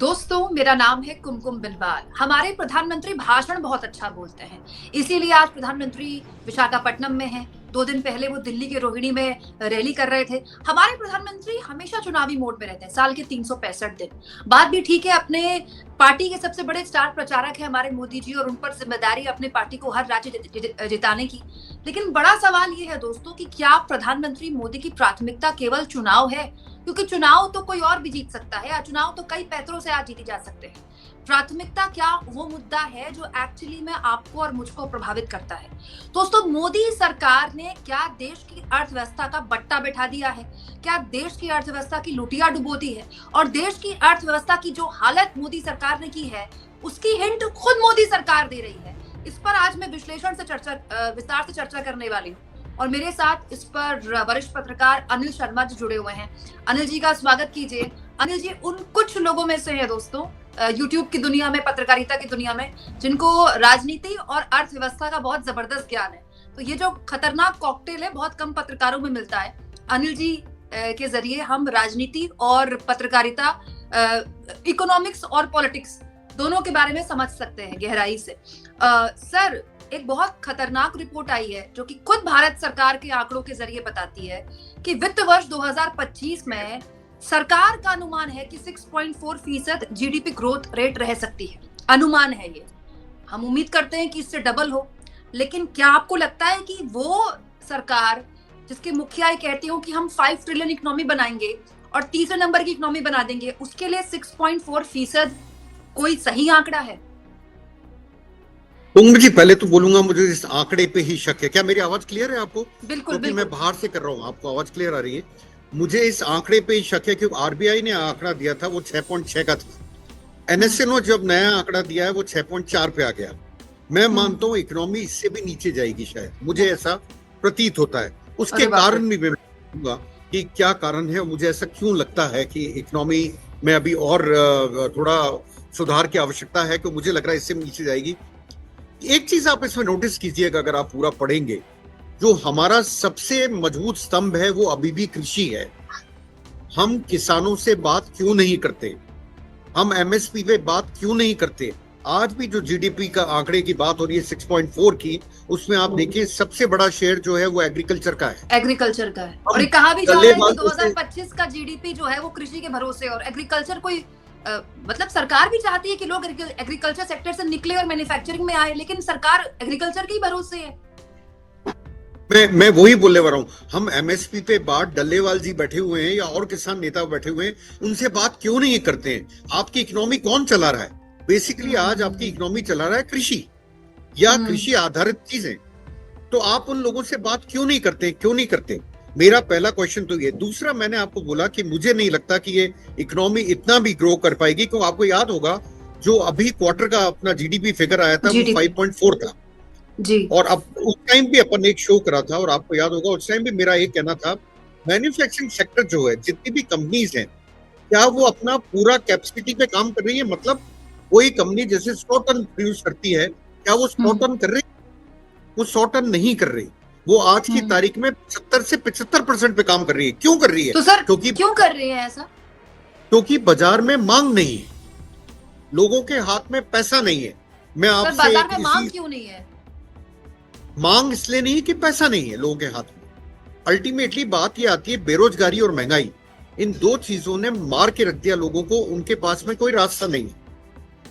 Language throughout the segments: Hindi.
दोस्तों, मेरा नाम है कुमकुम बिलवाल। हमारे प्रधानमंत्री भाषण बहुत अच्छा बोलते हैं, इसीलिए आज प्रधानमंत्री विशाखापट्टनम में हैं। 2 दिन पहले वो दिल्ली के रोहिणी में रैली कर रहे थे। हमारे प्रधानमंत्री हमेशा चुनावी मोड में रहते हैं, साल के 365 दिन। बात भी ठीक है, अपने पार्टी के सबसे बड़े स्टार प्रचारक हैं हमारे मोदी जी और उन पर जिम्मेदारी अपने पार्टी को हर राज्य जिताने की। लेकिन बड़ा सवाल ये है दोस्तों कि क्या प्रधानमंत्री मोदी की प्राथमिकता केवल चुनाव है? क्योंकि चुनाव तो कोई और भी जीत सकता है, या चुनाव तो कई पैतरों से आज जीते जा सकते हैं। प्राथमिकता क्या वो मुद्दा है जो एक्चुअली में आपको और मुझको प्रभावित करता है। दोस्तों, मोदी सरकार ने क्या देश की अर्थव्यवस्था का बट्टा बैठा दिया है? क्या देश की अर्थव्यवस्था की लुटिया डुबो दी है? और देश की अर्थव्यवस्था की जो हालत मोदी सरकार ने की है, उसकी हिंट खुद मोदी सरकार दे रही है। इस पर आज मैं विश्लेषण से विस्तार से चर्चा करने वाली हूँ और मेरे साथ इस पर वरिष्ठ पत्रकार अनिल शर्मा जी जुड़े हुए हैं। अनिल जी का स्वागत कीजिए। अनिल जी उन कुछ लोगों में से है दोस्तों, यूट्यूब की दुनिया में, पत्रकारिता की दुनिया में, जिनको राजनीति और अर्थव्यवस्था का बहुत जबरदस्त ज्ञान है। तो ये जो खतरनाक कॉकटेल है बहुत कम पत्रकारों में मिलता है। अनिल जी के जरिए हम राजनीति और पत्रकारिता, इकोनॉमिक्स और पॉलिटिक्स दोनों के बारे में समझ सकते हैं गहराई से। सर, एक बहुत खतरनाक रिपोर्ट आई है जो कि खुद भारत सरकार के आंकड़ों के जरिए बताती है कि वित्त वर्ष 2025 में सरकार का अनुमान है कि 6.4% जीडीपी ग्रोथ रेट रह सकती है। अनुमान है ये, हम उम्मीद करते हैं कि इससे डबल हो। लेकिन क्या आपको लगता है कि वो सरकार जिसके मुखिया कहते हो कि हम 5 ट्रिलियन इकोनॉमी बनाएंगे और तीसरे नंबर की इकोनॉमी बना देंगे, उसके लिए 6.4% कोई सही आंकड़ा है? कुंभ जी, पहले तो बोलूंगा मुझे इस आंकड़े पे ही शक है। क्या मेरी आवाज क्लियर है आपको? बिल्कुल, क्योंकि मैं बाहर से कर रहा हूँ, आपको आवाज क्लियर आ रही है? मुझे इस आंकड़े पे ही शक है क्योंकि आरबीआई ने आंकड़ा दिया था वो 6.6 का था। एनएसएनओ जब नया आंकड़ा दिया है वो 6.4 पे आ गया। मैं मानता हूँ इकोनॉमी इससे भी नीचे जाएगी, शायद मुझे ऐसा प्रतीत होता है। उसके कारण भी मैं बताऊंगा कि क्या कारण है, मुझे ऐसा क्यों लगता है कि इकोनॉमी में अभी और थोड़ा सुधार की आवश्यकता है, क्योंकि मुझे लग रहा है इससे नीचे जाएगी। एक चीज आप इसमें नोटिस कीजिएगा, अगर आप पूरा पढ़ेंगे, जो हमारा सबसे मजबूत स्तंभ है वो अभी भी कृषि है। हम किसानों से बात क्यों नहीं करते? हम एमएसपी पे बात क्यों नहीं करते? आज भी जो जीडीपी का आंकड़े की बात हो रही है 6.4 की, उसमें आप देखिए सबसे बड़ा शेयर जो है वो एग्रीकल्चर का है। एग्रीकल्चर का है और ये कहा भी जा रहा है कि 2025 का जीडीपी जो है वो कृषि के भरोसे, और एग्रीकल्चर कोई मतलब सरकार भी चाहती है कि लोग एग्रीकल्चर सेक्टर से निकले और मैन्युफैक्चरिंग में आए, लेकिन सरकार एग्रीकल्चर के ही भरोसे है। मैं वही बोलने वाला हूँ। हम एमएसपी पे बात, डल्लेवाल जी बैठे हुए हैं या और किसान नेता बैठे हुए हैं, उनसे बात क्यों नहीं करते हैं? आपकी इकोनॉमी कौन चला रहा है? बेसिकली आज आपकी इकोनॉमी चला रहा है कृषि या कृषि आधारित चीजें। तो आप उन लोगों से बात क्यों नहीं करते? क्यों नहीं करते? मेरा पहला क्वेश्चन तो ये। दूसरा, मैंने आपको बोला कि मुझे नहीं लगता कि ये इकोनॉमी इतना भी ग्रो कर पाएगी, क्योंकि आपको याद होगा जो अभी क्वार्टर का अपना जीडीपी फिगर आया था वो 5.4 था जी। और अब उस टाइम भी अपन एक शो करा था और आपको याद होगा उस टाइम भी मेरा ये कहना था, मैन्युफैक्चरिंग सेक्टर जो है, जितनी भी कंपनीज हैं, क्या वो अपना पूरा कैपेसिटी पे काम कर रही है? मतलब कोई कंपनी जैसे 100 टन प्रोड्यूस करती है, क्या वो 100 टन कर रही? वो 100 टन नहीं कर रही। वो आज की तारीख में 70 से 75% पे काम कर रही है। क्यों कर रही है? तो सर क्योंकि क्यों कर रही है ऐसा? क्योंकि बाजार में मांग नहीं है, लोगों के हाथ में पैसा नहीं है। मैं आपसे बाजार में मांग क्यों नहीं है? मांग इसलिए नहीं है कि पैसा नहीं है लोगों के हाथ में। अल्टीमेटली बात ये आती है, बेरोजगारी और महंगाई, इन दो चीजों ने मार के रख दिया लोगों को। उनके पास में कोई रास्ता नहीं है।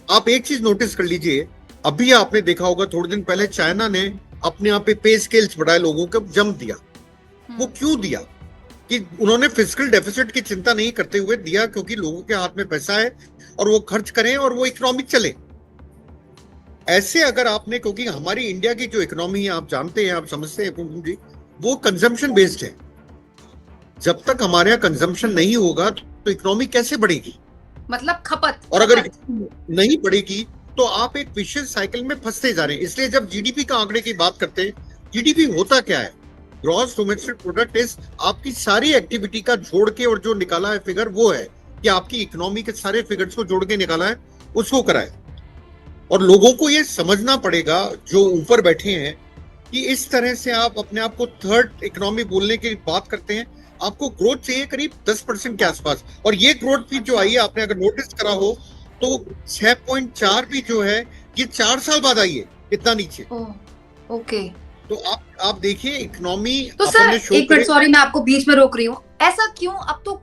आप एक चीज नोटिस कर लीजिए, अभी आपने देखा होगा थोड़े दिन पहले चाइना ने अपने यहाँ पे पे स्केल्स बढ़ाए, लोगों को जंप दिया। वो क्यों दिया? कि उन्होंने फिस्कल डेफिसिट की चिंता नहीं करते हुए दिया, क्योंकि लोगों के हाथ में पैसा है और वो खर्च करें और वो इकोनॉमी चले। ऐसे अगर आपने, क्योंकि हमारी इंडिया की जो इकोनॉमी है, आप जानते हैं, आप समझते हैं कुंकुम जी, वो कंजम्पशन बेस्ड है। जब तक हमारे यहाँ कंजम्पशन नहीं होगा तो इकोनॉमी कैसे बढ़ेगी? मतलब खपत। और अगर नहीं बढ़ेगी तो आप एक विशियस साइकिल में फंसते जा रहे हैं। इसलिए जब जीडीपी का आंकड़े की बात करते हैं, जीडीपी होता क्या है? ग्रॉस डोमेस्टिक प्रोडक्ट इज आपकी सारी एक्टिविटी का जोड़ के, और जो निकाला है फिगर वो है कि आपकी इकोनॉमी के सारे फिगर्स को जोड़ के निकाला है, उसको कराए। और लोगों को ये समझना पड़ेगा जो ऊपर बैठे हैं कि इस तरह से आप अपने आप को थर्ड इकोनॉमी बोलने की बात करते हैं। आपको ग्रोथ चाहिए करीब 10% के आसपास, और ये ग्रोथ भी जो आई है, आपने अगर नोटिस करा हो तो 6.4 भी जो है ये 4 साल बाद आई है, इतना नीचे। ओके। तो आप देखिए इकोनॉमी तो सर एक मिनट, सॉरी मैं आपको बीच में रोक रही हूँ, ऐसा क्यों? अब तो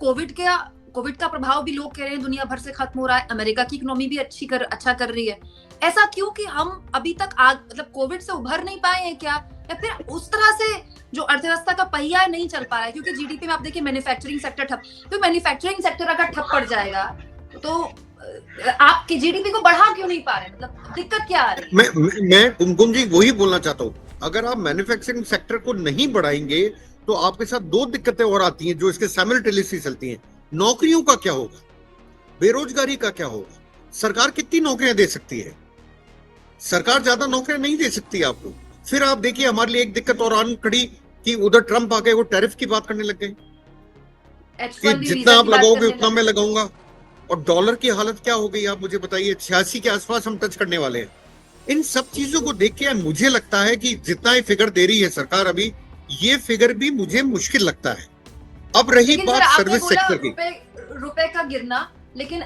कोविड का प्रभाव भी लोग कह रहे हैं दुनिया भर से खत्म हो रहा है, अमेरिका की इकोनॉमी भी अच्छा कर रही है, ऐसा क्यों कि हम अभी तक मतलब कोविड से उभर नहीं पाए हैं क्या? या फिर उस तरह से जो अर्थव्यवस्था का पहिया है नहीं चल पा रहा है? क्योंकि जीडीपी में आप देखिए मैन्युफैक्चरिंग सेक्टर ठप, तो मैन्युफैक्चरिंग सेक्टर अगर ठप पड़ जाएगा तो आपकी जीडीपी को बढ़ा क्यों नहीं पा रहे? मतलब दिक्कत क्या आ रही है? मैं कुमकुम जी वही बोलना चाहता हूँ, अगर आप मैन्युफैक्चरिंग सेक्टर को नहीं बढ़ाएंगे तो आपके साथ दो दिक्कतें और आती हैं जो इसके साइमल्टेनियसली चलती हैं। नौकरियों का क्या होगा, बेरोजगारी का क्या होगा, सरकार कितनी नौकरियां दे सकती है? सरकार ज्यादा नौकरियां नहीं दे सकती आपको। फिर आप देखिए हमारे लिए एक दिक्कत और आन खड़ी कि उधर ट्रंप आ गए, वो टैरिफ की बात करने लग गए कि जितना आप लगाओगे उतना मैं लगाऊंगा। और डॉलर की हालत क्या हो गई आप मुझे बताइए, 86 के आसपास हम टच करने वाले हैं। इन सब चीजों को देख के मुझे लगता है कि जितना ये फिगर दे रही है सरकार अभी, ये फिगर भी मुझे मुश्किल लगता है। अब रही बात सर्विस सेक्टर की, रुपए का गिरना, लेकिन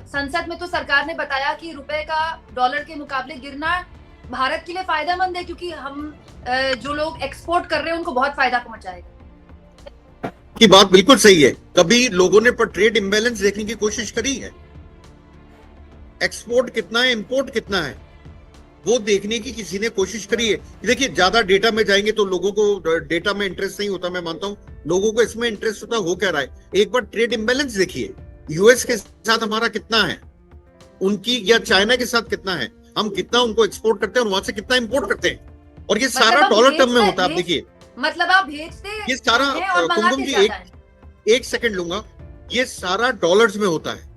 संसद में तो सरकार ने बताया कि रुपए का डॉलर के मुकाबले गिरना भारत के लिए फायदेमंद है, क्योंकि हम जो लोग एक्सपोर्ट कर रहे हैं उनको बहुत फायदा पहुंचाएगा। की बात बिल्कुल सही है। कभी लोगों ने पर ट्रेड इम्बैलेंस देखने की कोशिश करी है? एक्सपोर्ट कितना है, इंपोर्ट कितना है, वो देखने की किसी ने कोशिश करी है? देखिए ज्यादा डेटा में जाएंगे तो लोगों को डेटा में इंटरेस्ट नहीं होता, मैं मानता हूं लोगों को इसमें इंटरेस्ट होता हो क्या रहा है। एक बार ट्रेड इम्बैलेंस देखिए, यूएस के साथ हमारा कितना है, उनकी या चाइना के साथ कितना है, हम कितना उनको एक्सपोर्ट करते हैं और वहां से कितना इंपोर्ट करते हैं, और ये सारा डॉलर टर्म में होता है। आप देखिए, मतलब आप भेजते ये सारा, कुमकुम जी एक सेकंड लूंगा, ये सारा डॉलर्स में होता है,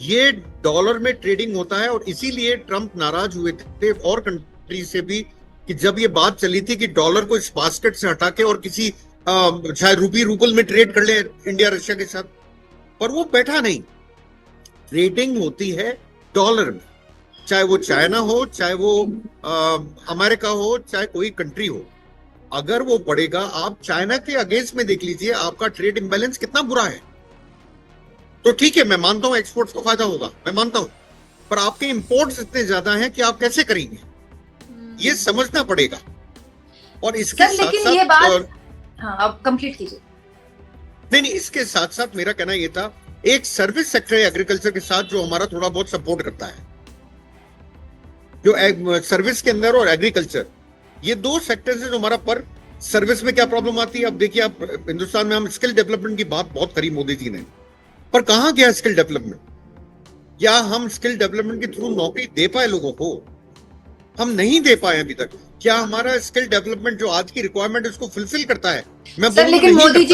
ये डॉलर में ट्रेडिंग होता है। और इसीलिए ट्रंप नाराज हुए थे और कंट्री से भी कि जब ये बात चली थी कि डॉलर को इस बास्केट से हटा के और किसी शायद रूबल में ट्रेड कर ले इंडिया रशिया के साथ, पर वो बैठा नहीं। ट्रेडिंग होती है डॉलर में, चाहे वो चाइना हो, चाहे वो अमेरिका हो, चाहे कोई कंट्री हो। अगर वो बढ़ेगा, आप चाइना के अगेंस्ट में देख लीजिए आपका ट्रेड इंबैलेंस कितना बुरा है। तो ठीक है, मैं मानता हूं एक्सपोर्ट्स को फायदा होगा, मैं मानता हूं, पर आपके इंपोर्ट्स इतने ज्यादा हैं कि आप कैसे करेंगे, ये समझना पड़ेगा। और इसके साथ साथ ये बात, हाँ, आप कंप्लीट कीजिए। नहीं, इसके साथ साथ मेरा कहना ये था, एक सर्विस सेक्टर है एग्रीकल्चर के साथ जो हमारा थोड़ा बहुत सपोर्ट करता है, जो सर्विस के अंदर और एग्रीकल्चर, ये दो सेक्टर्स है जो हमारा। पर सर्विस में क्या प्रॉब्लम आती है? अब देखिए आप, हिंदुस्तान में हम स्किल डेवलपमेंट की बात बहुत करी मोदी जी ने, पर कहां गया स्किल डेवलपमेंट? क्या हम स्किल डेवलपमेंट के थ्रू नौकरी दे पाए लोगों को? हम नहीं दे पाए अभी तक। क्या हमारा स्किल डेवलपमेंट जो आज की रिक्वायरमेंट उसको फुलफिल करता है? मैं सर, लेकिन मोदी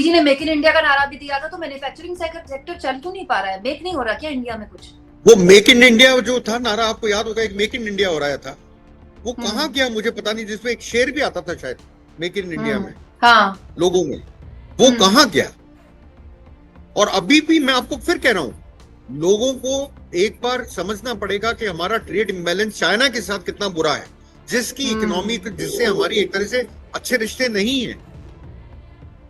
जी ने मेक इन इंडिया का नारा भी दिया था, तो मैन्युफैक्चरिंग सेक्टर चल क्यों नहीं पा रहा है? मेक नहीं हो रहा क्या इंडिया में कुछ? वो मेक इन इंडिया जो था नारा, आपको याद होगा, एक मेक इन इंडिया हो रहा था, वो कहां गया मुझे पता नहीं, जिसमें एक शेर भी आता था शायद मेक इन इंडिया में, हाँ, लोगों में, वो कहां गया? और अभी भी मैं आपको फिर कह रहा हूं, लोगों को एक बार समझना पड़ेगा कि हमारा ट्रेड इंबैलेंस चाइना के साथ कितना बुरा है, जिसकी इकोनॉमी, जिससे हमारी एक तरह से अच्छे रिश्ते नहीं है,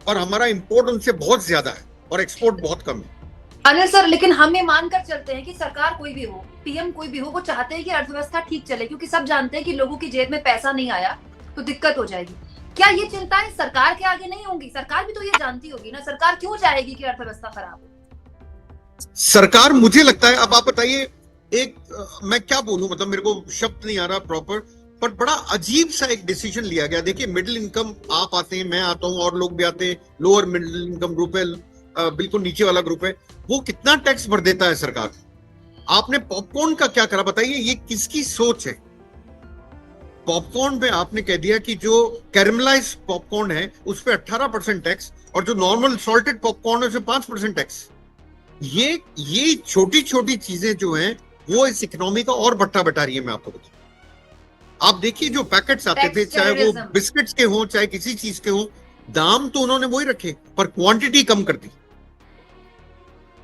और हमारा इंपोर्ट उनसे बहुत ज्यादा है और एक्सपोर्ट बहुत कम है। अनिल सर, लेकिन हम ये मानकर चलते हैं कि सरकार कोई भी हो, पीएम कोई भी हो, वो चाहते हैं कि अर्थव्यवस्था ठीक चले, क्योंकि सब जानते हैं कि लोगों की जेब में पैसा नहीं आया तो दिक्कत हो जाएगी। क्या ये चिंताएं सरकार के आगे नहीं होंगी? सरकार भी तो ये जानती होगी ना, सरकार क्यों चाहेगी कि अर्थव्यवस्था खराब हो? सरकार, मुझे लगता है, अब आप बताइए, मैं क्या बोलूं, मतलब मेरे को शब्द नहीं आ रहा प्रॉपर, पर बड़ा अजीब सा एक डिसीजन लिया गया। देखिए, मिडिल इनकम, आप आते हैं, मैं आता हूं, और लोग भी आते हैं, लोअर मिडिल इनकम ग्रुप है, बिल्कुल नीचे वाला ग्रुप है, वो कितना टैक्स भर देता है सरकार। आपने पॉपकॉर्न का क्या करा बताइए, ये किसकी सोच है? पॉपकॉर्न में आपने कह दिया कि जो कैरमलाइज पॉपकॉर्न है उस पर 18% टैक्स, और जो नॉर्मल सॉल्टेड पॉपकॉर्न है उस पर 5% टैक्स। ये छोटी छोटी चीजें जो हैं वो इस इकोनॉमी का और बट्टा बटा रही है। मैं आपको बताऊं, आप देखिए जो पैकेट्स आते थे, चाहे वो बिस्किट्स के हों चाहे किसी चीज के हों, दाम तो उन्होंने वही रखे पर क्वांटिटी कम कर दी।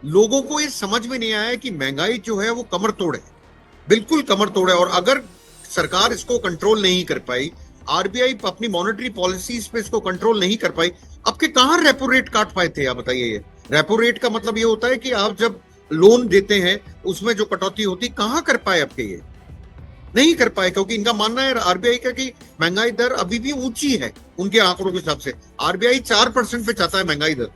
लोगों को ये समझ में नहीं आया कि महंगाई जो है वो कमर तोड़ है, बिल्कुल कमर तोड़ है। और अगर सरकार इसको कंट्रोल नहीं कर पाई, आरबीआई अपनी मॉनेटरी पॉलिसीज पे इसको कंट्रोल नहीं कर पाई, अब के कहां रेपो रेट काट पाए थे? आप बताइए। ये रेपो रेट का मतलब ये होता है कि आप जब लोन देते हैं उसमें जो कटौती होती, कहाँ कर पाए आपके ये? नहीं कर पाए, क्योंकि इनका मानना है आरबीआई का कि महंगाई दर अभी भी ऊंची है उनके आंकड़ों के हिसाब से। आरबीआई 4% पे चाहता है महंगाई दर,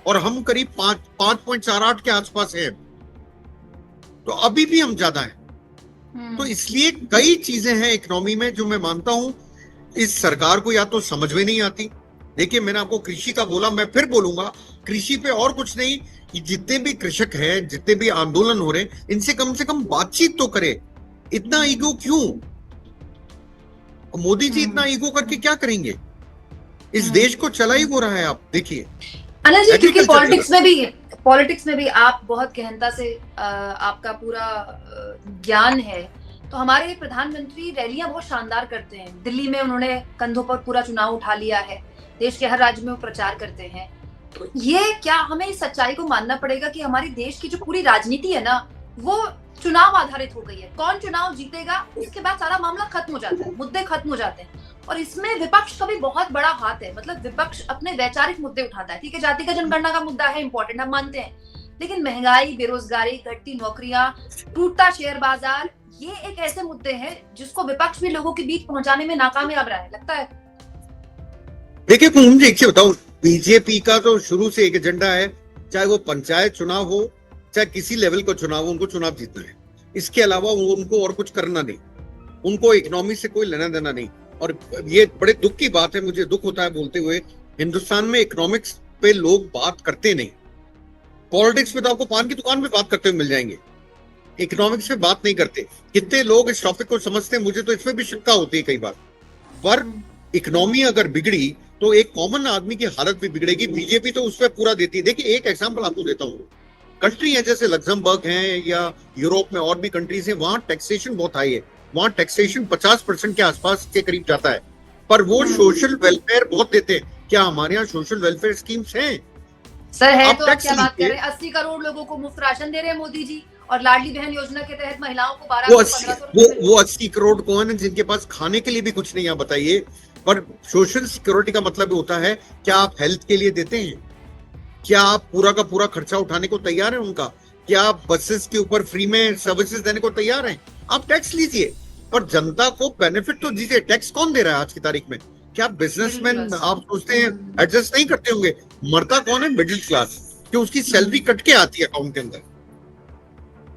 और हम करीब 5.48 के आसपास है, तो अभी भी हम ज्यादा हैं। तो इसलिए कई चीजें हैं इकोनॉमी में जो मैं मानता हूं इस सरकार को या तो समझ में नहीं आती। देखिए, मैंने आपको कृषि का बोला, मैं फिर बोलूंगा, कृषि पे और कुछ नहीं, कि जितने भी कृषक हैं, जितने भी आंदोलन हो रहे हैं, इनसे कम से कम बातचीत तो करे। इतना ईगो क्यों? मोदी जी इतना ईगो करके क्या करेंगे? इस देश को चला ही हो रहा है, आप देखिए। अनिल जी, क्योंकि पॉलिटिक्स में भी आप बहुत गहनता से आपका पूरा ज्ञान है, तो हमारे प्रधानमंत्री रैलियां बहुत शानदार करते हैं। दिल्ली में उन्होंने कंधों पर पूरा चुनाव उठा लिया है, देश के हर राज्य में वो प्रचार करते हैं। तो ये क्या हमें इस सच्चाई को मानना पड़ेगा कि हमारे देश की जो पूरी राजनीति है ना, वो चुनाव आधारित हो गई है। कौन चुनाव जीतेगा उसके बाद सारा मामला खत्म हो जाता है, मुद्दे खत्म हो जाते हैं। और इसमें विपक्ष का भी बहुत बड़ा हाथ है। मतलब विपक्ष अपने वैचारिक मुद्दे उठाता है, ठीक है, जाति का जनगणना का मुद्दा है, इंपॉर्टेंट, हम मानते हैं, लेकिन महंगाई, बेरोजगारी, घटती नौकरियां, टूटता शेयर बाजार, ये एक ऐसे मुद्दे हैं जिसको विपक्ष भी लोगों के बीच पहुंचाने में नाकामयाब रहा है, लगता है। देखिए, मुझे एक चीज बताओ, बीजेपी का तो शुरू से एक एजेंडा है, चाहे वो पंचायत चुनाव हो, चाहे किसी लेवल का चुनाव हो, उनको चुनाव जीतना है। इसके अलावा उनको और कुछ करना नहीं, उनको इकोनॉमी से कोई लेना देना नहीं। और ये बड़े दुख की बात है, मुझे दुख होता है बोलते हुए, हिंदुस्तान में इकोनॉमिक्स पे लोग बात करते नहीं। पॉलिटिक्स में तो आपको पान की दुकान में बात करते हुए मिल जाएंगे, इकोनॉमिक्स पे बात नहीं करते। कितने लोग इस टॉपिक को समझते हैं, मुझे तो इसमें भी शंका होती है कई बार। पर इकोनॉमी अगर बिगड़ी तो एक कॉमन आदमी की हालत भी बिगड़ेगी। बीजेपी तो उस पर पूरा देती है। देखिए, एक एग्जांपल आपको देता हूँ, कंट्री है जैसे लग्जमबर्ग है या यूरोप में और भी कंट्रीज है, वहां टैक्सेशन बहुत हाई है, वहां टैक्सेशन 50% के आसपास के करीब जाता है, पर वो सोशल वेलफेयर बहुत देते हैं। क्या हमारे यहाँ सोशल वेलफेयर स्कीम्स हैं? सर है तो आप क्या बात कर रहे हैं? 80 करोड़ लोगों को मुफ्त राशन दे रहे हैं मोदी जी, और लाडली बहन योजना के तहत महिलाओं को 1200-1500 वो 80 करोड़ कौन है जिनके पास खाने के लिए भी कुछ नहीं है, बताइए। पर सोशल सिक्योरिटी का मतलब होता है, क्या आप हेल्थ के लिए देते हैं? क्या आप पूरा का पूरा खर्चा उठाने को तैयार हैं उनका? क्या आप बसेस के ऊपर फ्री में सर्विसेज देने को तैयार हैं? आप टैक्स लीजिए, पर जनता को बेनिफिट तो दीजिए। टैक्स कौन दे रहा है आज की तारीख में? क्या बिजनेसमैन आप सोचते हैं एडजस्ट नहीं करते होंगे? मरता कौन है? मिडिल क्लास, कि उसकी सैलरी कट के आती है अकाउंट के अंदर।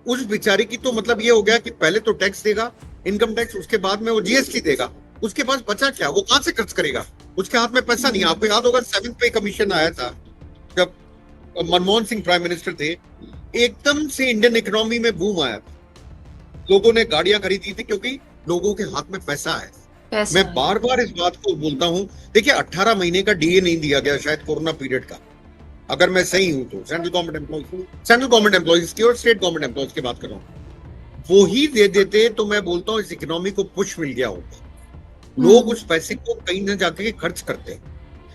उस बेचारे की तो मतलब ये हो गया कि पहले तो टैक्स देगा, इनकम टैक्स, उसके बाद में वो जीएसटी देगा, उसके पास बचा क्या? वो कहां से खर्च करेगा? उसके हाथ में पैसा नहीं। आपको याद होगा 7th पे कमीशन आया था जब मनमोहन सिंह प्राइम मिनिस्टर थे, एकदम से इंडियन इकोनॉमी में बूम आया था। लोगों ने गाड़ियां खरीदी थी क्योंकि लोगों के हाथ में पैसा है। मैं बार बार इस बात को बोलता हूं। देखिए, 18 महीने का डीए नहीं दिया गया शायद कोरोना पीरियड का, अगर मैं सही हूं तो। सेंट्रल गवर्नमेंट एम्प्लॉइज की और स्टेट गवर्नमेंट एम्प्लॉइज की बात कर रहा हूं। वो ही दे देते तो मैं बोलता हूं इस इकोनॉमी को पुश मिल गया होता। लोग उस पैसे को कहीं न जाके खर्च करते।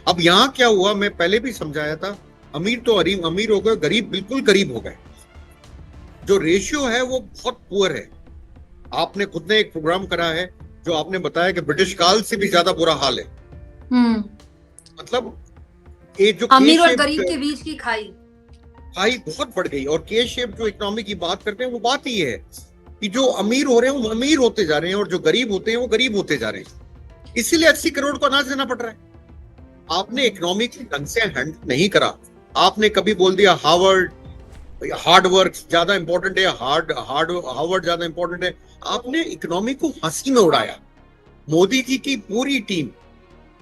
अब यहाँ क्या हुआ, मैं पहले भी समझाया था, अमीर तो अमीर हो गए, गरीब बिल्कुल गरीब हो गए। जो रेशियो है वो बहुत पुअर है। आपने खुद ने एक प्रोग्राम करा है जो आपने बताया कि ब्रिटिश काल से भी ज्यादा बुरा हाल है। मतलब ये जो अमीर और गरीब के बीच की खाई बहुत बढ़ गई। और के शेप जो इकोनॉमी की बात करते हैं वो बात ही है कि जो अमीर हो रहे हैं वो अमीर होते जा रहे हैं और जो गरीब होते हैं वो गरीब होते जा रहे हैं। इसीलिए 80 करोड़ को अनाज देना पड़ रहा है। आपने इकोनॉमी को ढंग से हैंडल नहीं करा। आपने कभी बोल दिया हार्ड वर्क ज्यादा इंपॉर्टेंट है, हार्वर्ड ज्यादा इंपॉर्टेंट है। आपने इकोनॉमी को हंसी में उड़ाया। मोदी जी की पूरी टीम,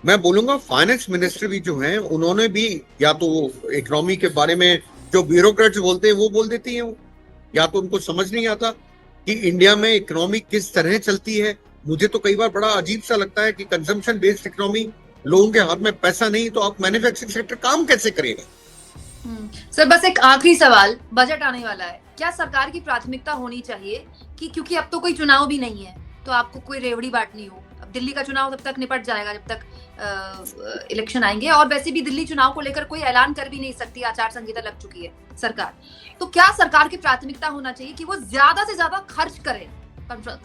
मैं बोलूंगा फाइनेंस मिनिस्टर भी जो हैं, उन्होंने भी या तो इकोनॉमी के बारे में जो ब्यूरोक्रेट्स बोलते हैं वो बोल देती हैं, या तो उनको समझ नहीं आता कि इंडिया में इकोनॉमी किस तरह चलती है। मुझे तो कई बार बड़ा अजीब सा लगता है कि कंजम्पशन बेस्ड इकोनॉमी, लोगों के हाथ में पैसा नहीं तो आप मैन्युफैक्चरिंग सेक्टर काम कैसे करेगा? सर बस एक आखिरी सवाल, बजट आने वाला है, क्या सरकार की प्राथमिकता होनी चाहिए कि क्योंकि अब तो कोई चुनाव भी नहीं है तो आपको कोई रेवड़ी बांटनी हो? अब दिल्ली का चुनाव तब तक निपट जाएगा जब तक इलेक्शन आएंगे, और वैसे भी दिल्ली चुनाव को लेकर कोई ऐलान कर भी नहीं सकती, आचार संहिता लग चुकी है सरकार। तो क्या सरकार की प्राथमिकता होना चाहिए कि वो ज्यादा से ज्यादा खर्च करे?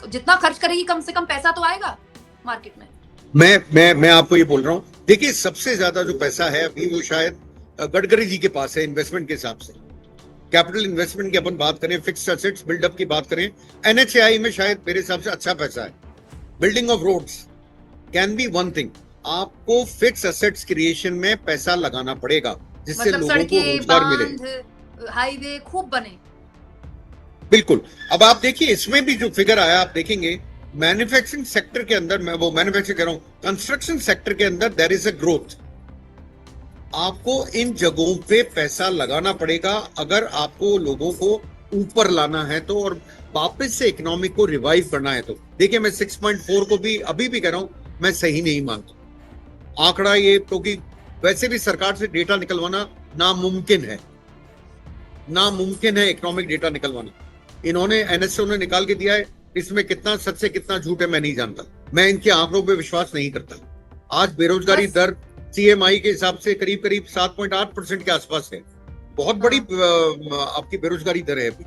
जितना खर्च करेगी कम से कम पैसा तो आएगा मार्केट में। मैं आपको ये बोल रहा हूँ, देखिए सबसे ज्यादा जो पैसा है अभी वो शायद गडकरी जी के पास है इन्वेस्टमेंट के हिसाब से। कैपिटल इन्वेस्टमेंट की अपन बात करें, फिक्स्ड एसेट्स बिल्डअप की बात करें, एनएचएआई में शायद मेरे हिसाब से अच्छा पैसा है। Building of roads can be one thing, आपको फिक्स एसेट्स क्रिएशन में पैसा लगाना पड़ेगा जिससे मतलब लोगों को रोजगार मिले। बांध, हाईवे खूब बने। बिल्कुल। अब आप देखिए इसमें भी जो फिगर आया आप देखेंगे, मैन्युफैक्चरिंग सेक्टर के अंदर, मैं वो मैन्युफैक्चरिंग कह रहा हूं, कंस्ट्रक्शन सेक्टर के अंदर देयर इज अ ग्रोथ। आपको इन जगहों पे पैसा लगाना पड़ेगा अगर आपको लोगों को ऊपर लाना है तो, और वापस से इकोनॉमी को रिवाइव करना है तो। देखिए मैं 6.4 को भी अभी भी कह रहा हूं, मैं सही नहीं मानता आंकड़ा ये, क्योंकि वैसे भी सरकार से डेटा निकलवाना नामुमकिन है, नामुमकिन है इकोनॉमिक डेटा निकलवाना। इन्होंने एनएसओ ने निकाल के दिया है, इसमें कितना सच से कितना झूठ है मैं नहीं जानता, मैं इनके आंकड़ों पे विश्वास नहीं करता। आज बेरोजगारी दर सीएमआई के हिसाब से करीब करीब 7.8% के आसपास है, बहुत बड़ी आपकी बेरोजगारी दर है अभी।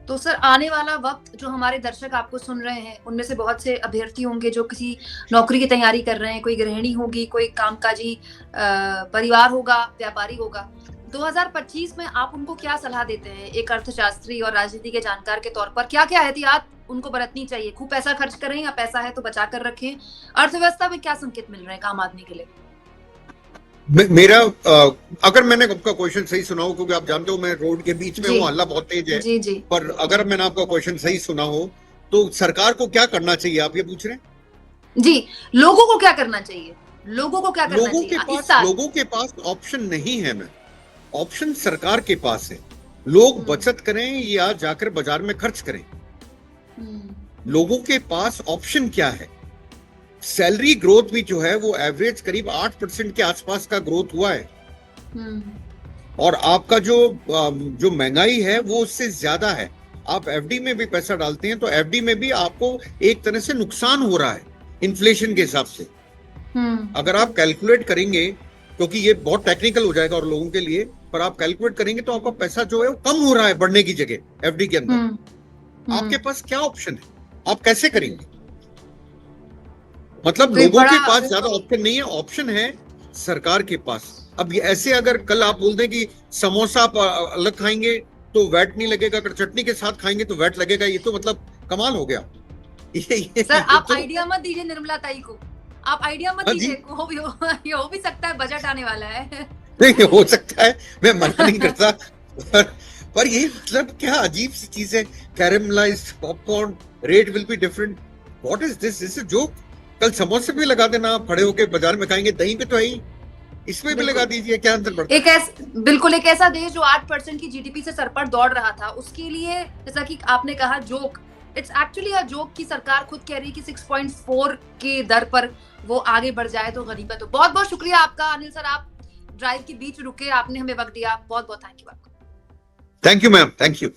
तो सर आने वाला वक्त, जो हमारे दर्शक आपको सुन रहे हैं उनमें से बहुत से अभ्यर्थी होंगे जो किसी नौकरी की तैयारी कर रहे हैं, कोई गृहिणी होगी, कोई कामकाजी परिवार होगा, व्यापारी होगा, 2025 में आप उनको क्या सलाह देते हैं एक अर्थशास्त्री और राजनीति के जानकार के तौर पर? क्या क्या एहतियात उनको बरतनी चाहिए? खूब पैसा खर्च करें या पैसा है तो बचा कर रखें? अर्थव्यवस्था में क्या संकेत मिल रहे हैं आम आदमी के लिए? मेरा अगर मैंने आपका क्वेश्चन सही सुना हो, क्योंकि आप जानते हो मैं रोड के बीच में हूँ, हल्ला बहुत तेज है, जी जी, पर अगर मैंने आपका क्वेश्चन सही सुना हो तो सरकार को क्या करना चाहिए, आप ये पूछ रहे हैं? जी, लोगों को क्या करना चाहिए? लोगों को क्या करना लोगों चाहिए? लोगों के पास ऑप्शन नहीं है मैम, ऑप्शन सरकार के पास है। लोग बचत करें या जाकर बाजार में खर्च करें, लोगों के पास ऑप्शन क्या है? सैलरी ग्रोथ भी जो है वो एवरेज करीब 8% के आसपास का ग्रोथ हुआ है, और आपका जो महंगाई है वो उससे ज्यादा है। आप एफडी में भी पैसा डालते हैं तो एफडी में भी आपको एक तरह से नुकसान हो रहा है इन्फ्लेशन के हिसाब से। अगर आप कैलकुलेट करेंगे, क्योंकि ये बहुत टेक्निकल हो जाएगा और लोगों के लिए, पर आप कैलकुलेट करेंगे तो आपका पैसा जो है वो कम हो रहा है बढ़ने की जगह एफडी के अंदर। आपके पास क्या ऑप्शन है, आप कैसे करेंगे? मतलब लोगों के पास ज्यादा ऑप्शन नहीं है, ऑप्शन है सरकार के पास। अब ऐसे अगर कल आप बोल दें कि समोसा आप अलग खाएंगे तो वैट नहीं लगेगा, अगर चटनी के साथ खाएंगे तो वैट लगेगा, ये तो मतलब कमाल हो गया। सर आप तो आइडिया मत दीजिए निर्मला ताई को, आप आइडिया मत दीजिए, ये हो भी सकता है बजट आने वाला है। नहीं हो सकता है, मैं मना नहीं करता, पर ये मतलब क्या अजीब सी चीज है, caramelised popcorn rate will be different, what is this? This is joke. कल समोसे भी लगा देना, आप खड़े होकर बाजार में खाएंगे, दही पे तो है ही, इसमें भी लगा दीजिए, क्या अंतर पड़ता है? बिल्कुल एक ऐसा देश जो 8% की जीडीपी से सर पर दौड़ रहा था, उसके लिए जैसा कि आपने कहा joke, it's actually a joke कि सरकार खुद कह रही है कि 6.4 की दर पर वो आगे बढ़ जाए तो गरीब है। तो बहुत बहुत शुक्रिया आपका अनिल सर, आप ड्राइव के बीच रुके, आपने हमें वक्त दिया, बहुत बहुत थैंक यू आपका। Thank you ma'am, thank you.